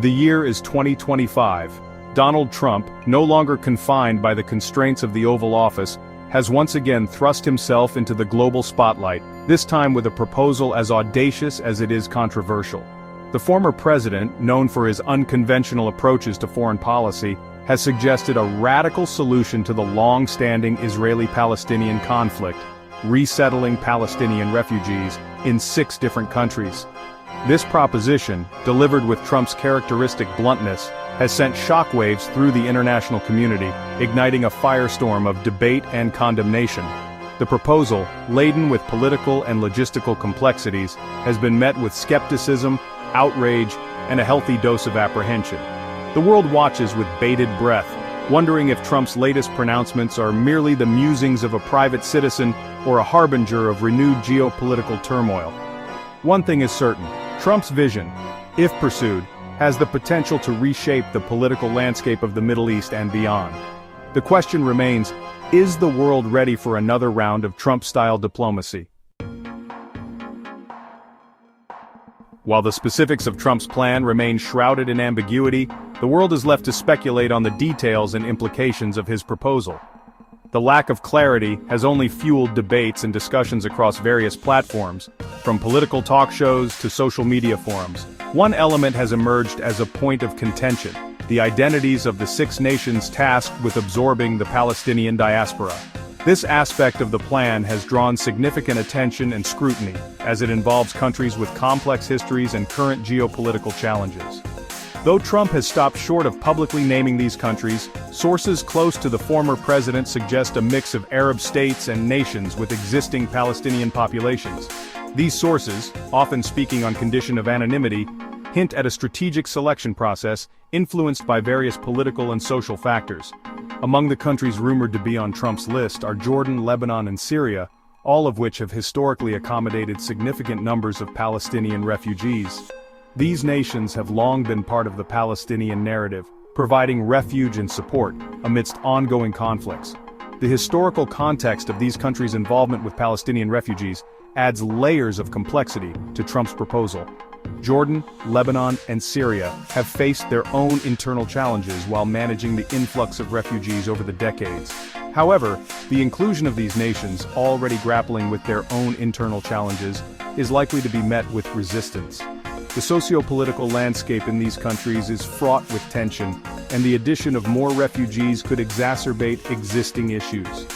The year is 2025. Donald Trump, no longer confined by the constraints of the Oval Office, has once again thrust himself into the global spotlight, this time with a proposal as audacious as it is controversial. The former president, known for his unconventional approaches to foreign policy, has suggested a radical solution to the long-standing Israeli-Palestinian conflict, resettling Palestinian refugees in 6 different countries. This proposition, delivered with Trump's characteristic bluntness, has sent shockwaves through the international community, igniting a firestorm of debate and condemnation. The proposal, laden with political and logistical complexities, has been met with skepticism, outrage, and a healthy dose of apprehension. The world watches with bated breath, wondering if Trump's latest pronouncements are merely the musings of a private citizen or a harbinger of renewed geopolitical turmoil. One thing is certain: Trump's vision, if pursued, has the potential to reshape the political landscape of the Middle East and beyond. The question remains, is the world ready for another round of Trump-style diplomacy? While the specifics of Trump's plan remain shrouded in ambiguity, the world is left to speculate on the details and implications of his proposal. The lack of clarity has only fueled debates and discussions across various platforms, from political talk shows to social media forums. One element has emerged as a point of contention: the identities of the 6 nations tasked with absorbing the Palestinian diaspora. This aspect of the plan has drawn significant attention and scrutiny, as it involves countries with complex histories and current geopolitical challenges. Though Trump has stopped short of publicly naming these countries, sources close to the former president suggest a mix of Arab states and nations with existing Palestinian populations. These sources, often speaking on condition of anonymity, hint at a strategic selection process influenced by various political and social factors. Among the countries rumored to be on Trump's list are Jordan, Lebanon, and Syria, all of which have historically accommodated significant numbers of Palestinian refugees. These nations have long been part of the Palestinian narrative, providing refuge and support amidst ongoing conflicts. The historical context of these countries' involvement with Palestinian refugees adds layers of complexity to Trump's proposal. Jordan, Lebanon, and Syria have faced their own internal challenges while managing the influx of refugees over the decades. However, the inclusion of these nations, already grappling with their own internal challenges, is likely to be met with resistance. The socio-political landscape in these countries is fraught with tension, and the addition of more refugees could exacerbate existing issues.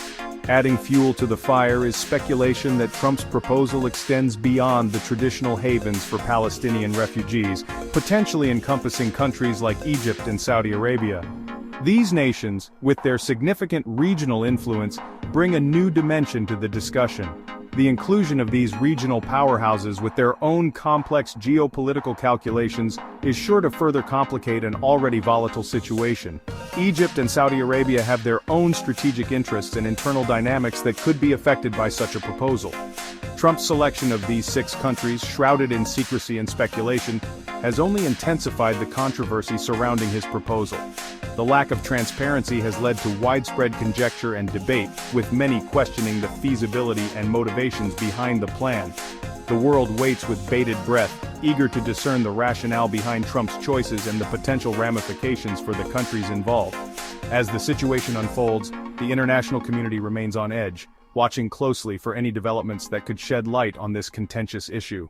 Adding fuel to the fire is speculation that Trump's proposal extends beyond the traditional havens for Palestinian refugees, potentially encompassing countries like Egypt and Saudi Arabia. These nations, with their significant regional influence, bring a new dimension to the discussion. The inclusion of these regional powerhouses with their own complex geopolitical calculations is sure to further complicate an already volatile situation. Egypt and Saudi Arabia have their own strategic interests and internal dynamics that could be affected by such a proposal. Trump's selection of these 6 countries, shrouded in secrecy and speculation, has only intensified the controversy surrounding his proposal. The lack of transparency has led to widespread conjecture and debate, with many questioning the feasibility and motivations behind the plan. The world waits with bated breath, eager to discern the rationale behind Trump's choices and the potential ramifications for the countries involved. As the situation unfolds, the international community remains on edge, watching closely for any developments that could shed light on this contentious issue.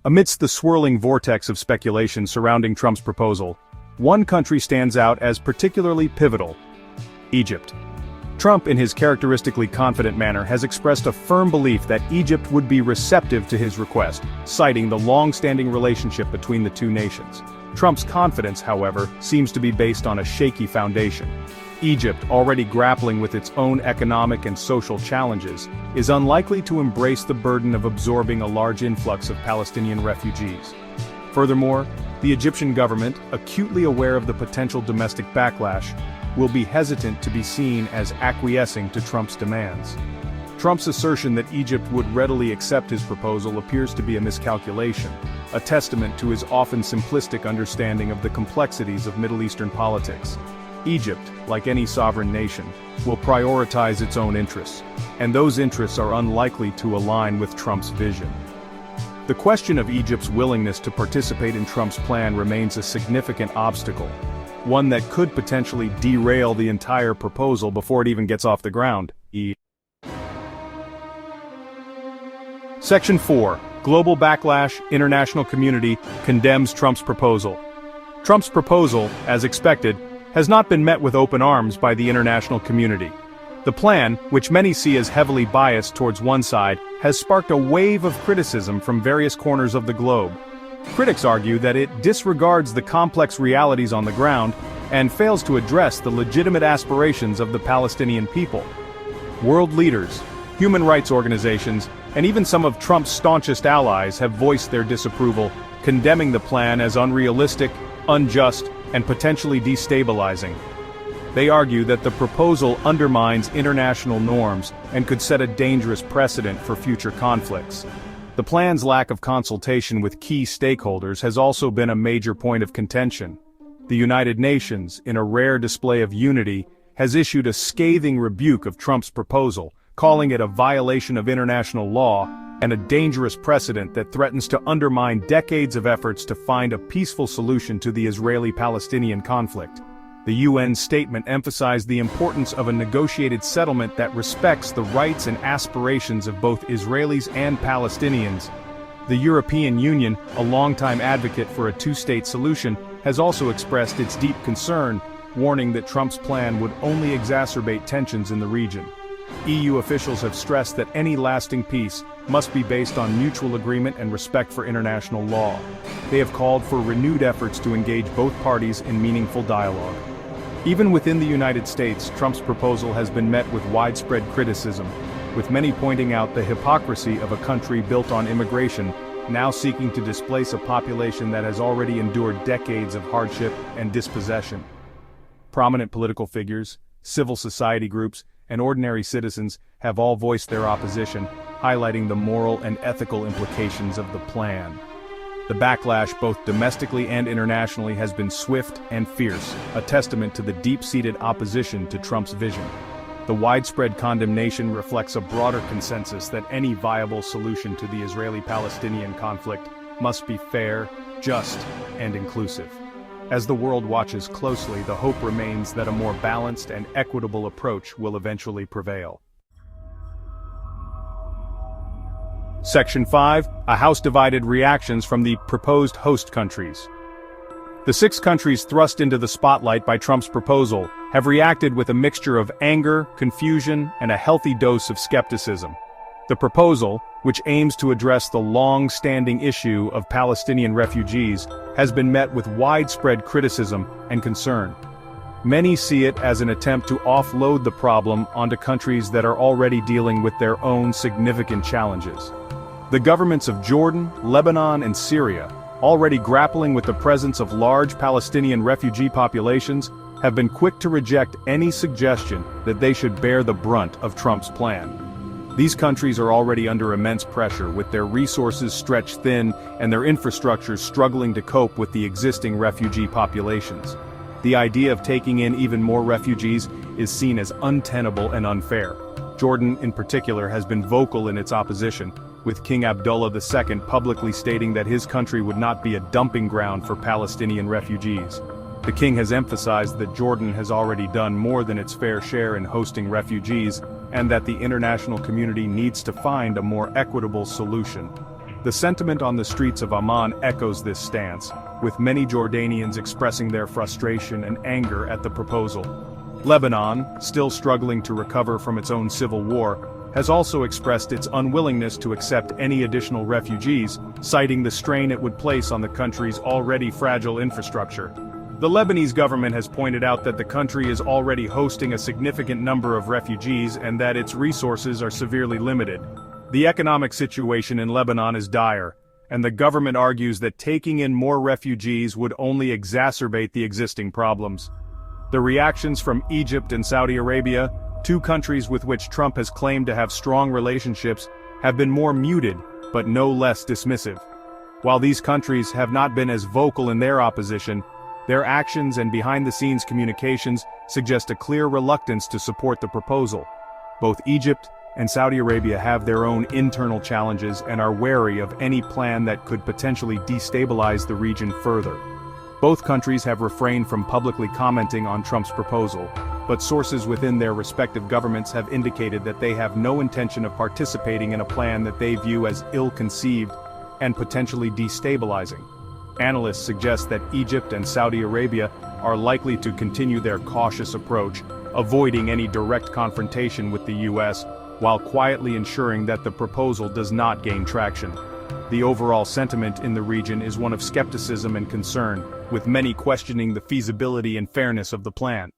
Amidst the swirling vortex of speculation surrounding Trump's proposal, one country stands out as particularly pivotal: Egypt. Trump, in his characteristically confident manner, has expressed a firm belief that Egypt would be receptive to his request, citing the long-standing relationship between the 2 nations. Trump's confidence, however, seems to be based on a shaky foundation. Egypt, already grappling with its own economic and social challenges, is unlikely to embrace the burden of absorbing a large influx of Palestinian refugees. Furthermore, the Egyptian government, acutely aware of the potential domestic backlash, will be hesitant to be seen as acquiescing to Trump's demands. Trump's assertion that Egypt would readily accept his proposal appears to be a miscalculation, a testament to his often simplistic understanding of the complexities of Middle Eastern politics. Egypt, like any sovereign nation, will prioritize its own interests, and those interests are unlikely to align with Trump's vision. The question of Egypt's willingness to participate in Trump's plan remains a significant obstacle, one that could potentially derail the entire proposal before it even gets off the ground. Section 4. Global backlash, international community condemns Trump's proposal. Trump's proposal, as expected, has not been met with open arms by the international community. The plan, which many see as heavily biased towards one side, has sparked a wave of criticism from various corners of the globe. Critics argue that it disregards the complex realities on the ground and fails to address the legitimate aspirations of the Palestinian people. World leaders, human rights organizations, and even some of Trump's staunchest allies have voiced their disapproval, condemning the plan as unrealistic, unjust, and potentially destabilizing. They argue that the proposal undermines international norms and could set a dangerous precedent for future conflicts. The plan's lack of consultation with key stakeholders has also been a major point of contention. The United Nations, in a rare display of unity, has issued a scathing rebuke of Trump's proposal, calling it a violation of international law and a dangerous precedent that threatens to undermine decades of efforts to find a peaceful solution to the Israeli-Palestinian conflict. The UN statement emphasized the importance of a negotiated settlement that respects the rights and aspirations of both Israelis and Palestinians. The European Union, a longtime advocate for a two-state solution, has also expressed its deep concern, warning that Trump's plan would only exacerbate tensions in the region. EU officials have stressed that any lasting peace must be based on mutual agreement and respect for international law. They have called for renewed efforts to engage both parties in meaningful dialogue. Even within the United States, Trump's proposal has been met with widespread criticism, with many pointing out the hypocrisy of a country built on immigration, now seeking to displace a population that has already endured decades of hardship and dispossession. Prominent political figures, civil society groups, and ordinary citizens have all voiced their opposition, highlighting the moral and ethical implications of the plan. The backlash both domestically and internationally has been swift and fierce, a testament to the deep-seated opposition to Trump's vision. The widespread condemnation reflects a broader consensus that any viable solution to the Israeli-Palestinian conflict must be fair, just, and inclusive. As the world watches closely, the hope remains that a more balanced and equitable approach will eventually prevail. Section 5. A House divided reactions from the proposed host countries. The 6 countries thrust into the spotlight by Trump's proposal have reacted with a mixture of anger, confusion, and a healthy dose of skepticism. The proposal, which aims to address the long-standing issue of Palestinian refugees, has been met with widespread criticism and concern. Many see it as an attempt to offload the problem onto countries that are already dealing with their own significant challenges. The governments of Jordan, Lebanon, and Syria, already grappling with the presence of large Palestinian refugee populations, have been quick to reject any suggestion that they should bear the brunt of Trump's plan. These countries are already under immense pressure, with their resources stretched thin and their infrastructures struggling to cope with the existing refugee populations. The idea of taking in even more refugees is seen as untenable and unfair. Jordan, in particular, has been vocal in its opposition, with King Abdullah II publicly stating that his country would not be a dumping ground for Palestinian refugees. The king has emphasized that Jordan has already done more than its fair share in hosting refugees, and that the international community needs to find a more equitable solution. The sentiment on the streets of Amman echoes this stance, with many Jordanians expressing their frustration and anger at the proposal. Lebanon, still struggling to recover from its own civil war, has also expressed its unwillingness to accept any additional refugees, citing the strain it would place on the country's already fragile infrastructure. The Lebanese government has pointed out that the country is already hosting a significant number of refugees and that its resources are severely limited. The economic situation in Lebanon is dire, and the government argues that taking in more refugees would only exacerbate the existing problems. The reactions from Egypt and Saudi Arabia, 2 countries with which Trump has claimed to have strong relationships, have been more muted, but no less dismissive. While these countries have not been as vocal in their opposition, their actions and behind-the-scenes communications suggest a clear reluctance to support the proposal. Both Egypt, and Saudi Arabia have their own internal challenges and are wary of any plan that could potentially destabilize the region further. Both countries have refrained from publicly commenting on Trump's proposal, but sources within their respective governments have indicated that they have no intention of participating in a plan that they view as ill-conceived and potentially destabilizing. Analysts suggest that Egypt and Saudi Arabia are likely to continue their cautious approach, avoiding any direct confrontation with the US, while quietly ensuring that the proposal does not gain traction. The overall sentiment in the region is one of skepticism and concern, with many questioning the feasibility and fairness of the plan.